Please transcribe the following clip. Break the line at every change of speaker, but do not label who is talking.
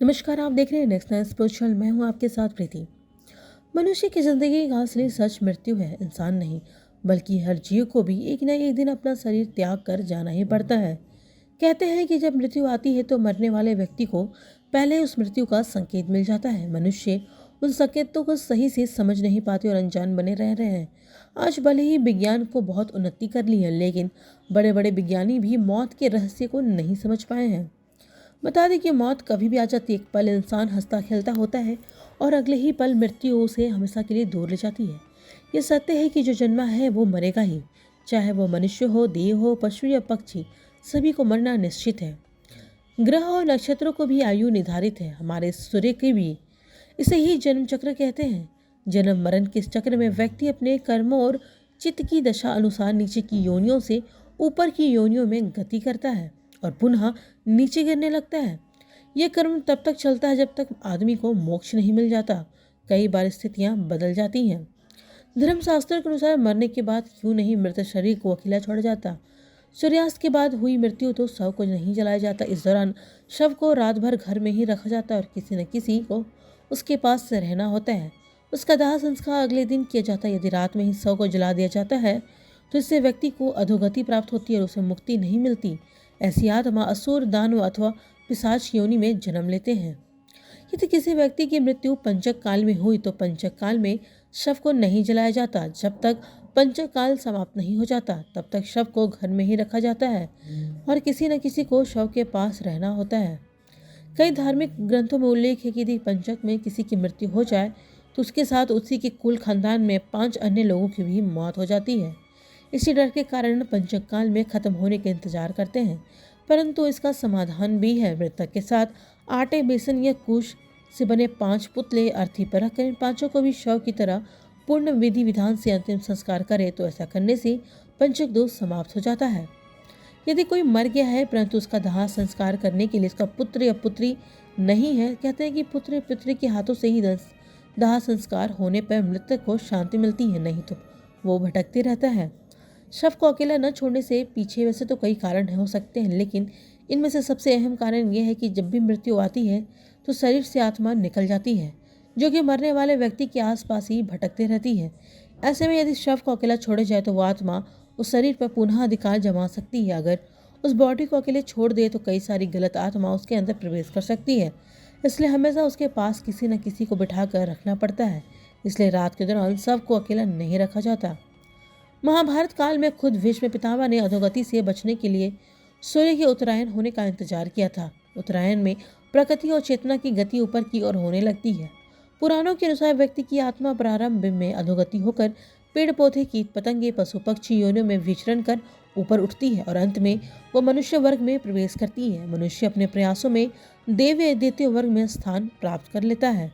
नमस्कार, आप देख रहे हैं नेक्स्ट नाइन स्पिरिचुअल। मैं हूं आपके साथ प्रीति। मनुष्य की जिंदगी का असली सच मृत्यु है, इंसान नहीं बल्कि हर जीव को भी एक न एक दिन अपना शरीर त्याग कर जाना ही पड़ता है। कहते हैं कि जब मृत्यु आती है तो मरने वाले व्यक्ति को पहले उस मृत्यु का संकेत मिल जाता है। मनुष्य उन संकेतों को सही से समझ नहीं पाते और अनजान बने रह रहे हैं। आज भले ही विज्ञान को बहुत उन्नति कर ली है, लेकिन बड़े बड़े विज्ञानी भी मौत के रहस्य को नहीं समझ पाए हैं। बता दें कि मौत कभी भी आ जाती है। एक पल इंसान हंसता खेलता होता है और अगले ही पल मृत्यु उसे हमेशा के लिए दूर ले जाती है। ये सत्य है कि जो जन्मा है वो मरेगा ही, चाहे वो मनुष्य हो, देव हो, पशु या पक्षी, सभी को मरना निश्चित है। ग्रह और नक्षत्रों को भी आयु निर्धारित है, हमारे सूर्य की भी। इसे ही जन्म चक्र कहते हैं। जन्म मरण के इस चक्र में व्यक्ति अपने कर्मों और चित्त की दशा अनुसार नीचे की योनियों से ऊपर की योनियों में गति करता है और पुनः नीचे गिरने लगता है। यह कर्म तब तक चलता है जब तक आदमी को मोक्ष नहीं मिल जाता। कई बार स्थितियां बदल जाती हैं। धर्मशास्त्र के अनुसार मरने के बाद क्यों नहीं मृत शरीर को अकेला छोड़ा जाता। सूर्यास्त के बाद हुई मृत्यु तो शव को नहीं जलाया जाता। इस दौरान शव को रात भर घर में ही रखा जाता है और किसी न किसी को उसके पास से रहना होता है। उसका दाह संस्कार अगले दिन किया जाता है। यदि रात में ही शव को जला दिया जाता है तो इससे व्यक्ति को अधोगति प्राप्त होती है और उसे मुक्ति नहीं मिलती। ऐसी आत्मा असुर, दानव अथवा पिशाच योनि में जन्म लेते हैं। यदि किसी व्यक्ति की मृत्यु पंचक काल में हुई तो पंचक काल में शव को नहीं जलाया जाता। जब तक पंचक काल समाप्त नहीं हो जाता तब तक शव को घर में ही रखा जाता है और किसी न किसी को शव के पास रहना होता है। कई धार्मिक ग्रंथों में उल्लेख है कि यदि पंचक में किसी की मृत्यु हो जाए तो उसके साथ उसी के कुल खानदान में 5 अन्य लोगों की भी मौत हो जाती है। इसी डर के कारण पंचक काल में खत्म होने के इंतजार करते हैं, परंतु इसका समाधान भी है। मृतक के साथ आटे, बेसन या कुश से बने 5 पुतले अर्थी पर रखकर इन 5 को भी शव की तरह पूर्ण विधि विधान से अंतिम संस्कार करे तो ऐसा करने से पंचक दोष समाप्त हो जाता है। यदि कोई मर गया है परंतु उसका दाह संस्कार करने के लिए उसका पुत्र या पुत्री नहीं है, कहते हैं कि पुत्र या पुत्री के हाथों से ही दाह संस्कार होने पर मृतक को शांति मिलती है, नहीं तो वो भटकते रहता है। शव को अकेला न छोड़ने से पीछे वैसे तो कई कारण हो सकते हैं, लेकिन इनमें से सबसे अहम कारण यह है कि जब भी मृत्यु आती है तो शरीर से आत्मा निकल जाती है, जो कि मरने वाले व्यक्ति के आसपास ही भटकते रहती है। ऐसे में यदि शव को अकेला छोड़ा जाए तो वह आत्मा उस शरीर पर पुनः अधिकार जमा सकती है। अगर उस बॉडी को अकेले छोड़ दे तो कई सारी गलत आत्मा उसके अंदर प्रवेश कर सकती है। इसलिए हमेशा उसके पास किसी न किसी को बिठा कर रखना पड़ता है। इसलिए रात के दौरान शव को अकेला नहीं रखा जाता। महाभारत काल में खुद भीष्म पितामह ने अधोगति से बचने के लिए सूर्य के उत्तरायण होने का इंतजार किया था। उत्तरायण में प्रकृति और चेतना की गति ऊपर की ओर होने लगती है। पुराणों के अनुसार व्यक्ति की आत्मा प्रारंभ में अधोगति होकर पेड़ पौधे, कीट पतंगे, पशु पक्षी योनियों में विचरण कर ऊपर उठती है और अंत में वो मनुष्य वर्ग में प्रवेश करती है। मनुष्य अपने प्रयासों में देव या दैत्य वर्ग में स्थान प्राप्त कर लेता है।